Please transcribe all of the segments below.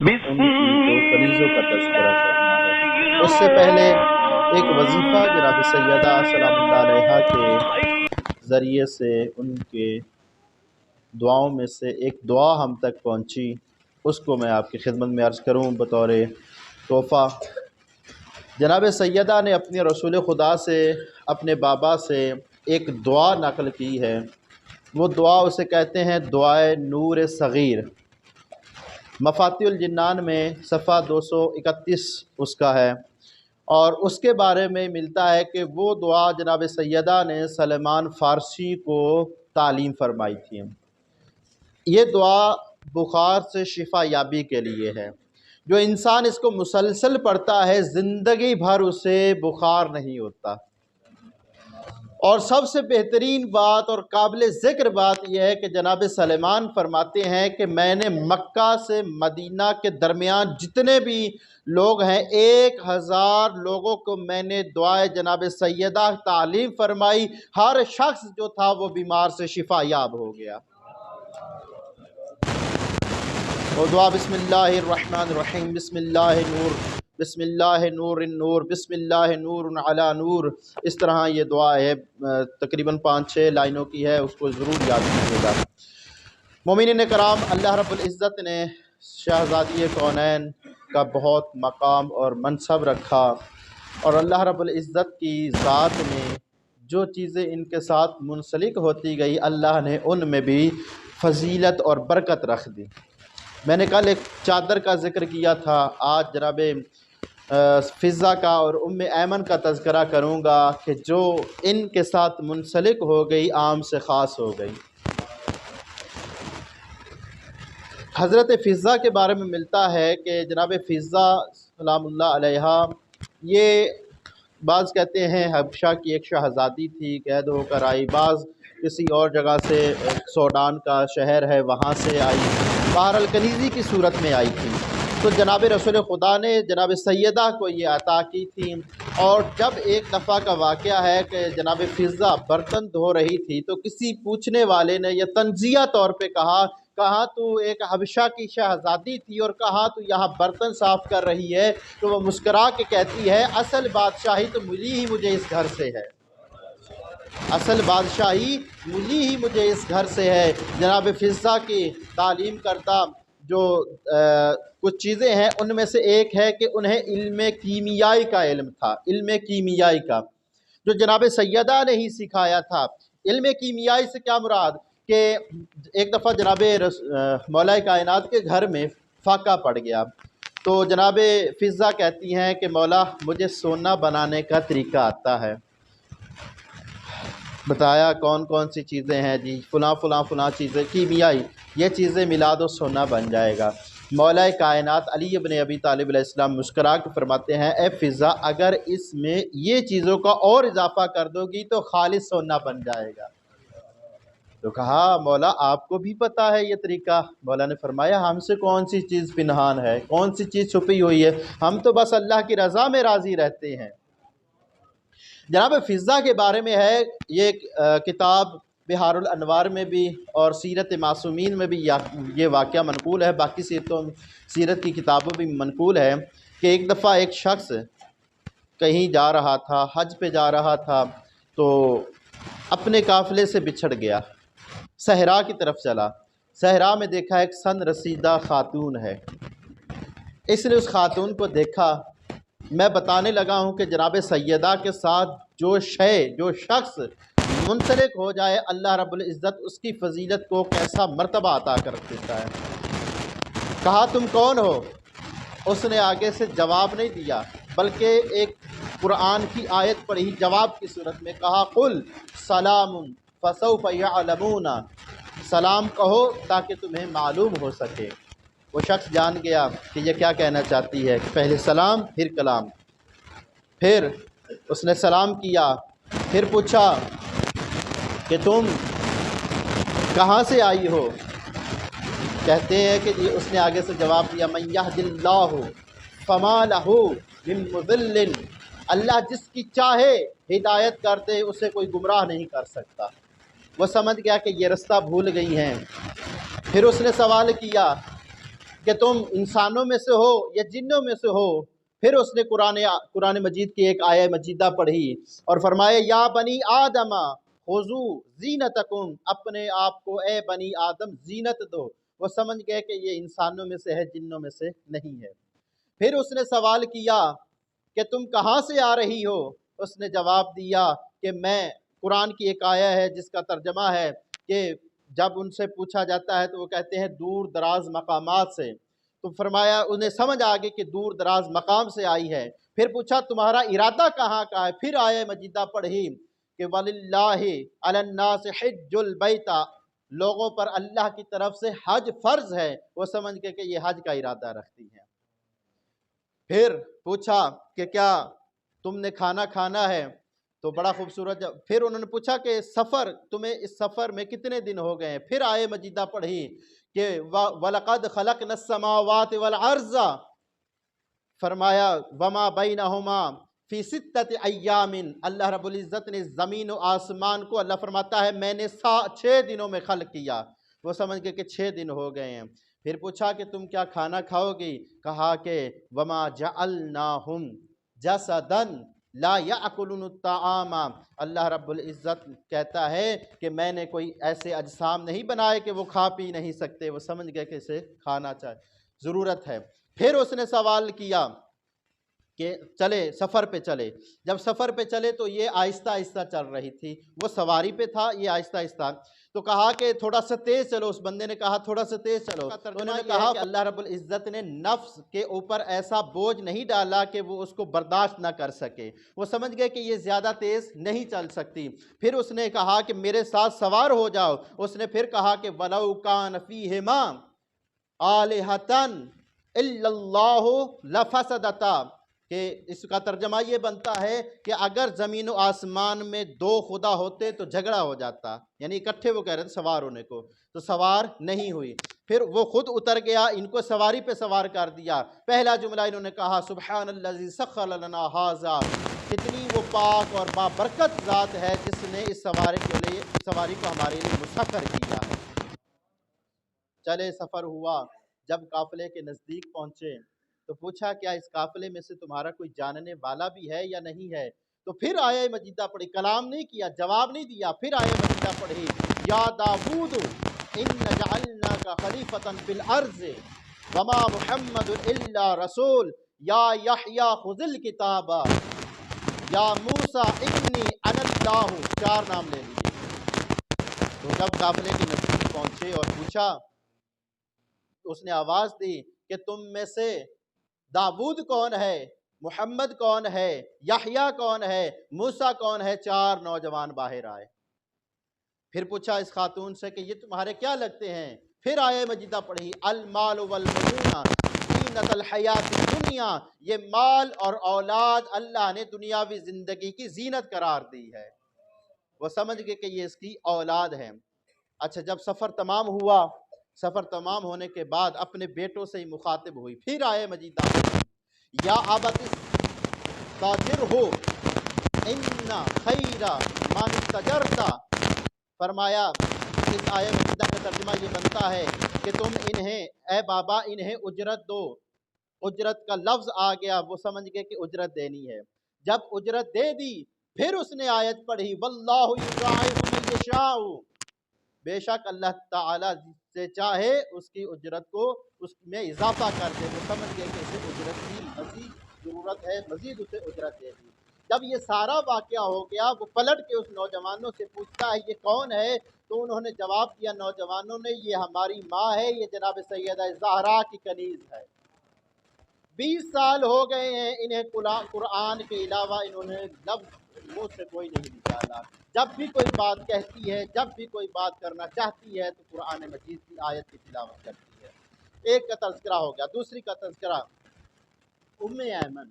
ان کی دو کنیزوں کا تذکرہ کرنا ہے۔ اس سے پہلے ایک وظیفہ جناب سیدہ سلام اللہ علیہا کے ذریعے سے ان کے دعاؤں میں سے ایک دعا ہم تک پہنچی، اس کو میں آپ کی خدمت میں عرض کروں بطور تحفہ۔ جناب سیدہ نے اپنے رسول خدا سے، اپنے بابا سے ایک دعا نقل کی ہے، وہ دعا اسے کہتے ہیں دعائے نور صغیر۔ مفاتیح الجنان میں صفحہ 231 اس کا ہے، اور اس کے بارے میں ملتا ہے کہ وہ دعا جناب سیدہ نے سلمان فارسی کو تعلیم فرمائی تھی۔ یہ دعا بخار سے شفا یابی کے لیے ہے۔ جو انسان اس کو مسلسل پڑھتا ہے زندگی بھر اسے بخار نہیں ہوتا۔ اور سب سے بہترین بات اور قابل ذکر بات یہ ہے کہ جناب سلیمان فرماتے ہیں کہ میں نے مکہ سے مدینہ کے درمیان جتنے بھی لوگ ہیں 1000 لوگوں کو میں نے دعائے جناب سیدہ تعلیم فرمائی، ہر شخص جو تھا وہ بیمار سے شفا یاب ہو گیا۔ وہ دعا بسم اللہ الرحمن الرحیم، بسم اللہ نور، بسم اللہ نور النور، بسم اللہ نور علی نور، اس طرح یہ دعا ہے، تقریباً 5-6 لائنوں کی ہے، اس کو ضرور یاد کیجیے گا۔ مومنین کرام، اللہ رب العزت نے شہزادی کونین کا بہت مقام اور منصب رکھا، اور اللہ رب العزت کی ذات نے جو چیزیں ان کے ساتھ منسلک ہوتی گئی، اللہ نے ان میں بھی فضیلت اور برکت رکھ دی۔ میں نے کل ایک چادر کا ذکر کیا تھا، آج جناب فضہ کا اور ام ایمن کا تذکرہ کروں گا کہ جو ان کے ساتھ منسلک ہو گئی عام سے خاص ہو گئی۔ حضرت فضہ کے بارے میں ملتا ہے کہ جناب فضہ سلام اللہ علیہا یہ بعض کہتے ہیں حبشہ کی ایک شہزادی تھی، قید ہو کر آئی، بعض کسی اور جگہ سے، سوڈان کا شہر ہے وہاں سے آئی، بہرحال کنیزی کی صورت میں آئی تھی۔ تو جناب رسول خدا نے جناب سیدہ کو یہ عطا کی تھی، اور جب ایک دفعہ کا واقعہ ہے کہ جناب فضہ برتن دھو رہی تھی تو کسی پوچھنے والے نے یہ تنزیہ طور پہ کہا تو ایک حبشہ کی شہزادی تھی اور کہاں تو یہاں برتن صاف کر رہی ہے؟ تو وہ مسکرا کے کہتی ہے اصل بادشاہی تو ملی ہی مجھے اس گھر سے ہے، اصل بادشاہی ملی ہی مجھے اس گھر سے ہے۔ جناب فضہ کی تعلیم کردہ جو کچھ چیزیں ہیں ان میں سے ایک ہے کہ انہیں علم کیمیائی کا علم تھا، علم کیمیائی کا جو جناب سیدہ نے ہی سکھایا تھا۔ علم کیمیائی سے کیا مراد کہ ایک دفعہ جناب مولا کائنات کے گھر میں فاقہ پڑ گیا، تو جناب فضہ کہتی ہیں کہ مولا مجھے سونا بنانے کا طریقہ آتا ہے۔ بتایا کون کون سی چیزیں ہیں؟ جی فلاں فلاں فلاں چیزیں کیمیائی، یہ چیزیں ملا دو سونا بن جائے گا۔ مولا کائنات علی ابن ابی طالب علیہ السلام مسکرا کے فرماتے ہیں اے فضہ اگر اس میں یہ چیزوں کا اور اضافہ کر دو گی تو خالص سونا بن جائے گا۔ تو کہا مولا آپ کو بھی پتہ ہے یہ طریقہ؟ مولا نے فرمایا ہم سے کون سی چیز پنہان ہے، کون سی چیز چھپی ہوئی ہے، ہم تو بس اللہ کی رضا میں راضی رہتے ہیں۔ جناب فضہ کے بارے میں ہے یہ کتاب بہار الانوار میں بھی اور سیرت معصومین میں بھی یہ واقعہ منقول ہے، باقی سیرت کی کتابوں بھی منقول ہے کہ ایک دفعہ ایک شخص کہیں جا رہا تھا، حج پہ جا رہا تھا، تو اپنے قافلے سے بچھڑ گیا، صحرا کی طرف چلا، صحرا میں دیکھا ایک سن رسیدہ خاتون ہے، اس نے اس خاتون کو دیکھا۔ میں بتانے لگا ہوں کہ جناب سیدہ کے ساتھ جو شخص منسلک ہو جائے اللہ رب العزت اس کی فضیلت کو کیسا مرتبہ عطا کر دیتا ہے۔ کہا تم کون ہو؟ اس نے آگے سے جواب نہیں دیا بلکہ ایک قرآن کی آیت پڑھی جواب کی صورت میں، کہا قل سلام فسوف یعلمون، سلام کہو تاکہ تمہیں معلوم ہو سکے۔ وہ شخص جان گیا کہ یہ کیا کہنا چاہتی ہے، کہ پہلے سلام پھر کلام۔ پھر اس نے سلام کیا، پھر پوچھا کہ تم کہاں سے آئی ہو؟ کہتے ہیں کہ اس نے آگے سے جواب دیا من یہد اللہ فما لہ من مضل، اللہ جس کی چاہے ہدایت کر دے اسے کوئی گمراہ نہیں کر سکتا۔ وہ سمجھ گیا کہ یہ رستہ بھول گئی ہیں۔ پھر اس نے سوال کیا کہ تم انسانوں میں سے ہو یا جنوں میں سے ہو؟ پھر اس نے قرآن مجید کی ایک آیہ مجیدہ پڑھی اور فرمایا یا بنی آدم خذو زینتکم، اپنے آپ کو اے بنی آدم زینت دو۔ وہ سمجھ گئے کہ یہ انسانوں میں سے ہے، جنوں میں سے نہیں ہے۔ پھر اس نے سوال کیا کہ تم کہاں سے آ رہی ہو؟ اس نے جواب دیا کہ میں، قرآن کی ایک آیہ ہے جس کا ترجمہ ہے کہ جب ان سے پوچھا جاتا ہے تو وہ کہتے ہیں دور دراز مقامات سے، تو فرمایا انہیں سمجھ آ گئی کہ دور دراز مقام سے آئی ہے۔ پھر پوچھا تمہارا ارادہ کہاں کا ہے؟ پھر آیہ مجیدہ پڑھی کہ وَلِلَّهِ عَلَى النَّاسِ حِجُّ الْبَيْتَ، لوگوں پر اللہ کی طرف سے حج فرض ہے۔ وہ سمجھ گئے کہ یہ حج کا ارادہ رکھتی ہیں۔ پھر پوچھا کہ کیا تم نے کھانا کھانا ہے؟ تو بڑا خوبصورت پھر انہوں نے پوچھا کہ سفر، تمہیں اس سفر میں کتنے دن ہو گئے ہیں؟ پھر آیہ مجیدہ پڑھی کہ وَلَقَدْ خَلَقْنَا السَّمَاوَاتِ وَالْأَرْضَ، فرمایا وَمَا بَيْنَهُمَا فِي سِتَّةِ أَيَّامٍ، اللہ رب العزت نے زمین و آسمان کو، اللہ فرماتا ہے میں نے 6 دنوں میں خلق کیا۔ وہ سمجھ گئے کہ 6 دن ہو گئے ہیں۔ پھر پوچھا کہ تم کیا کھانا کھاؤ گی؟ کہا کہ وَمَا جَعَلْنَاهُمْ جَسَدًا لا یأکلون الطعام، اللہ رب العزت کہتا ہے کہ میں نے کوئی ایسے اجسام نہیں بنائے کہ وہ کھا پی نہیں سکتے۔ وہ سمجھ گئے کہ اسے کھانا ضرورت ہے۔ پھر اس نے سوال کیا کہ چلے سفر پہ چلے۔ جب سفر پہ چلے تو یہ آہستہ آہستہ چل رہی تھی، وہ سواری پہ تھا، یہ آہستہ آہستہ، تو کہا کہ تھوڑا سا تیز چلو۔ اس بندے نے کہا تھوڑا سا تیز چلو۔ انہوں نے کہا کہ اللہ رب العزت نے نفس کے اوپر ایسا بوجھ نہیں ڈالا کہ وہ اس کو برداشت نہ کر سکے۔ وہ سمجھ گئے کہ یہ زیادہ تیز نہیں چل سکتی۔ پھر اس نے کہا کہ میرے ساتھ سوار ہو جاؤ۔ اس نے پھر کہا کہ وَلَوْ كَانَ فِيهِمَا آلِهَةً إِلَّا اللَّهُ لَفَسَدَتَا، کہ اس کا ترجمہ یہ بنتا ہے کہ اگر زمین و آسمان میں 2 خدا ہوتے تو جھگڑا ہو جاتا، یعنی اکٹھے وہ کہہ رہے تھے سوار ہونے کو، تو سوار نہیں ہوئی۔ پھر وہ خود اتر گیا، ان کو سواری پہ سوار کر دیا۔ پہلا جملہ انہوں نے کہا سبحان الذی سخر لنا ھذا، کتنی وہ پاک اور بابرکت ذات ہے جس نے اس سواری کو ہمارے لیے مسخر کیا ہے۔ چلے سفر ہوا، جب قافلے کے نزدیک پہنچے تو پوچھا کیا اس قافلے میں سے تمہارا کوئی جاننے والا بھی ہے یا نہیں ہے؟ تو پھر آیہ مجیدہ پڑھی، کلام نہیں کیا، جواب نہیں دیا۔ پھر آیہ مجیدہ پڑھی یا داود ان جعلناک خلیفۃ فی الارض وما محمد الا رسول یا یحییٰ خذ الکتاب یا موسیٰ انی انا اللہ، 4 نام لے لیجیے۔ تو جب قافلے کے نزدیک پہنچے اور پوچھا، اس نے آواز دی کہ تم میں سے داود کون ہے، محمد کون ہے، یحییٰ کون ہے، موسیٰ کون ہے؟ 4 نوجوان باہر آئے۔ پھر پوچھا اس خاتون سے کہ یہ تمہارے کیا لگتے ہیں؟ پھر آیہ مجیدہ پڑھی المال والبنون زینت الحیات الدنیا، یہ مال اور اولاد اللہ نے دنیاوی زندگی کی زینت قرار دی ہے۔ وہ سمجھ گئے کہ یہ اس کی اولاد ہے۔ اچھا، جب سفر تمام ہوا، سفر تمام ہونے کے بعد اپنے بیٹوں سے ہی مخاطب ہوئی۔ پھر آیہ مجیدہ یا ابت استاجرہ ان خیر من استجرت، فرمایا اس آیہ مجیدہ کا ترجمہ یہ بنتا ہے کہ تم انہیں، اے بابا انہیں اجرت دو۔ اجرت کا لفظ آ گیا، وہ سمجھ گئے کہ اجرت دینی ہے۔ جب اجرت دے دی پھر اس نے آیت پڑھی واللہ یضاعف من یشاء، بے شک اللہ تعالیٰ سے چاہے اس کی اجرت کو اس میں اضافہ کر دے۔ وہ سمجھ گئے کہ اسے اجرت کی مزید ضرورت ہے، مزید اسے اجرت دے دی۔ جب یہ سارا واقعہ ہو گیا، وہ پلٹ کے اس نوجوانوں سے پوچھتا ہے یہ کون ہے؟ تو انہوں نے جواب دیا نوجوانوں نے، یہ ہماری ماں ہے، یہ جناب سیدہ زہرا کی کنیز ہے۔ 20 سال ہو گئے ہیں انہیں قرآن کے علاوہ انہوں نے لفظ منہ سے کوئی نہیں نکالا۔ جب بھی کوئی بات کہتی ہے، جب بھی کوئی بات کرنا چاہتی ہے تو قرآن مجید کی آیت کی تلاوت کرتی ہے۔ ایک کا تذکرہ ہو گیا۔ دوسری کا تذکرہ ام ایمن،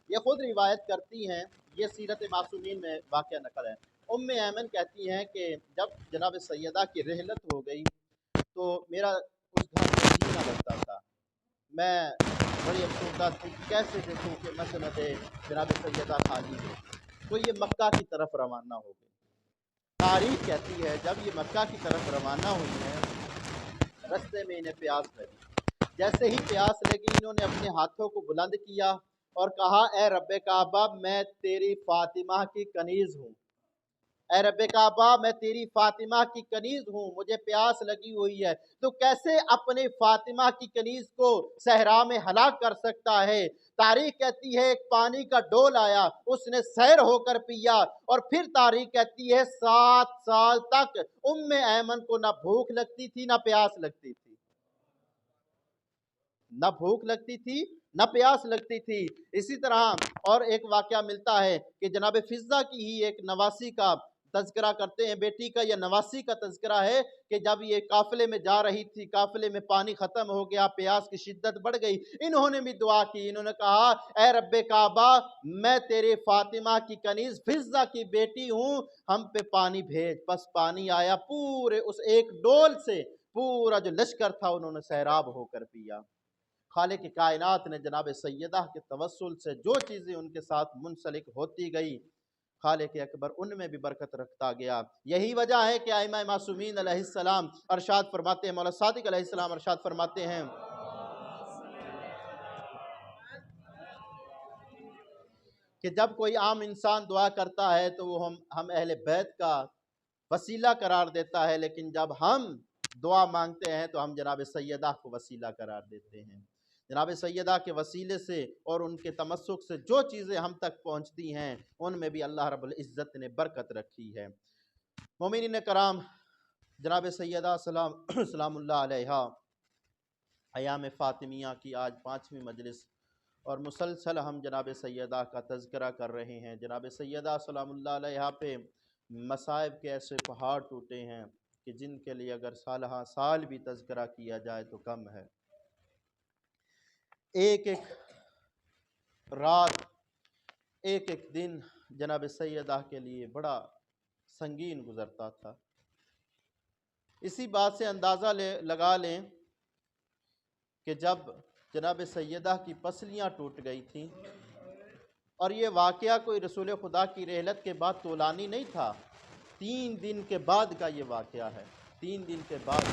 یہ خود روایت کرتی ہیں، یہ سیرت معصومین میں واقعہ نقل ہے۔ ام ایمن کہتی ہیں کہ جب جناب سیدہ کی رحلت ہو گئی تو میرا اس گھر میں جی نہ لگتا تھا، میں بڑی افسردہ تھی، کیسے دیکھوں کہ مسند جناب سیدہ خالی ہے۔ تو یہ مکہ کی طرف روانہ ہو گئی۔ تاریخ کہتی ہے جب یہ مکہ کی طرف روانہ ہوئی ہیں، رستے میں انہیں پیاس لگی۔ جیسے ہی پیاس لگی انہوں نے اپنے ہاتھوں کو بلند کیا اور کہا اے رب کعبہ میں تیری فاطمہ کی کنیز ہوں، اے رب کعبہ میں تیری فاطمہ کی کنیز ہوں، مجھے پیاس لگی ہوئی ہے۔ تو کیسے اپنی فاطمہ کی کنیز کو صحرا میں ہلاک کر سکتا ہے؟ تاریخ کہتی ہے ایک پانی کا ڈول آیا، اس نے سیر ہو کر پیا، اور پھر تاریخ کہتی ہے 7 سال تک ایمن کو نہ بھوک لگتی تھی نہ پیاس لگتی تھی، نہ بھوک لگتی تھی نہ پیاس لگتی تھی۔ اسی طرح اور ایک واقعہ ملتا ہے کہ جناب فضہ کی ہی ایک نواسی کا تذکرہ کرتے ہیں، بیٹی کا یا نواسی کا تذکرہ ہے کہ جب یہ قافلے میں جا رہی تھی، قافلے میں پانی ختم ہو گیا، پیاس کی شدت بڑھ گئی، انہوں نے بھی دعا کی، انہوں نے کہا اے رب کعبہ میں تیرے فاطمہ کی کنیز فضہ کی بیٹی ہوں، ہم پہ پانی بھیج۔ بس پانی آیا، پورے اس ایک ڈول سے پورا جو لشکر تھا انہوں نے سیراب ہو کر پیا۔ خالق کائنات نے جناب سیدہ کے توسل سے جو چیزیں ان کے ساتھ منسلک ہوتی گئی، خالق اکبر ان میں بھی برکت رکھتا گیا۔ یہی وجہ ہے کہ ائمہ معصومین علیہ السلام ارشاد فرماتے ہیں، مولا صادق علیہ السلام ارشاد فرماتے ہیں کہ جب کوئی عام انسان دعا کرتا ہے تو وہ ہم اہل بیت کا وسیلہ قرار دیتا ہے، لیکن جب ہم دعا مانگتے ہیں تو ہم جناب سیدہ کو وسیلہ قرار دیتے ہیں۔ جناب سیدہ کے وسیلے سے اور ان کے تمسک سے جو چیزیں ہم تک پہنچتی ہیں ان میں بھی اللہ رب العزت نے برکت رکھی ہے۔ مومنین کرام، جناب سیدہ سلام اللہ علیہا ایام فاطمیہ کی آج 5ویں مجلس، اور مسلسل ہم جناب سیدہ کا تذکرہ کر رہے ہیں۔ جناب سیدہ سلام اللہ علیہا پہ مصائب کے ایسے پہاڑ ٹوٹے ہیں کہ جن کے لیے اگر سالہ سال بھی تذکرہ کیا جائے تو کم ہے۔ ایک ایک رات، ایک ایک دن جناب سیدہ کے لیے بڑا سنگین گزرتا تھا۔ اسی بات سے اندازہ لگا لیں کہ جب جناب سیدہ کی پسلیاں ٹوٹ گئی تھیں، اور یہ واقعہ کوئی رسول خدا کی رحلت کے بعد طولانی نہیں تھا، 3 دن کے بعد کا یہ واقعہ ہے۔ 3 دن کے بعد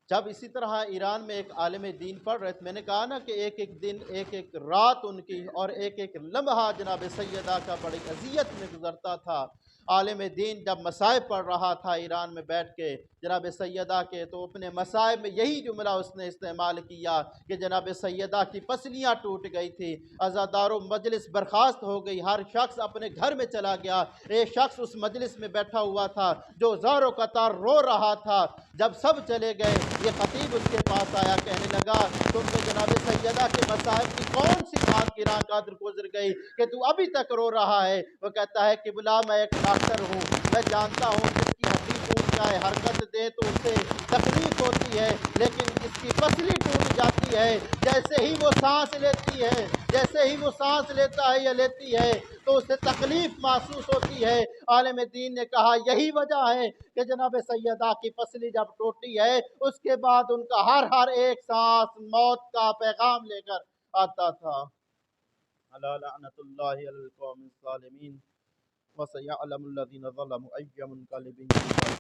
جب اسی طرح ایران میں ایک عالم دین پڑھ رہے تھے، میں نے کہا نا کہ ایک ایک دن، ایک ایک رات ان کی اور ایک ایک لمحہ جناب سیدہ کا بڑی اذیت میں گزرتا تھا۔ عالم دین جب مصائب پڑھ رہا تھا ایران میں بیٹھ کے جناب سیدہ کے، تو اپنے مصائب میں یہی جملہ اس نے استعمال کیا کہ جناب سیدہ کی پسلیاں ٹوٹ گئی تھی، عزادار و مجلس برخاست ہو گئی، ہر شخص اپنے گھر میں چلا گیا۔ ایک شخص اس مجلس میں بیٹھا ہوا تھا جو زار و قطار رو رہا تھا۔ جب سب چلے گئے، یہ خطیب اس کے پاس آیا، کہنے لگا تم نے جناب سیدہ کے مصائب کی کون سی بات گراں قدر گزر گئی کہ تو ابھی تک رو رہا ہے؟ وہ کہتا ہے کہ بلا میں ایک ڈاکٹر ہوں، میں جانتا ہوں جس کی ہڈی ٹوٹ جائے، حرکت دے تو اسے تکلیف ہوتی ہے، لیکن جس کی پسلی ٹوٹ جاتی ہے، جیسے ہی وہ سانس لیتی ہے، جیسے ہی وہ سانس لیتا ہے یا لیتی ہے تو اسے تکلیف محسوس ہوتی ہے۔ عالم دین نے کہا یہی وجہ ہے کہ جناب سیدہ کی پسلی جب ٹوٹی ہے اس کے بعد ان کا ہر ایک سانس موت کا پیغام لے کر آتا تھا۔ الا لعنت اللہ علی القوم الظالمین وسیعلم الذین ظلموا ای منقلب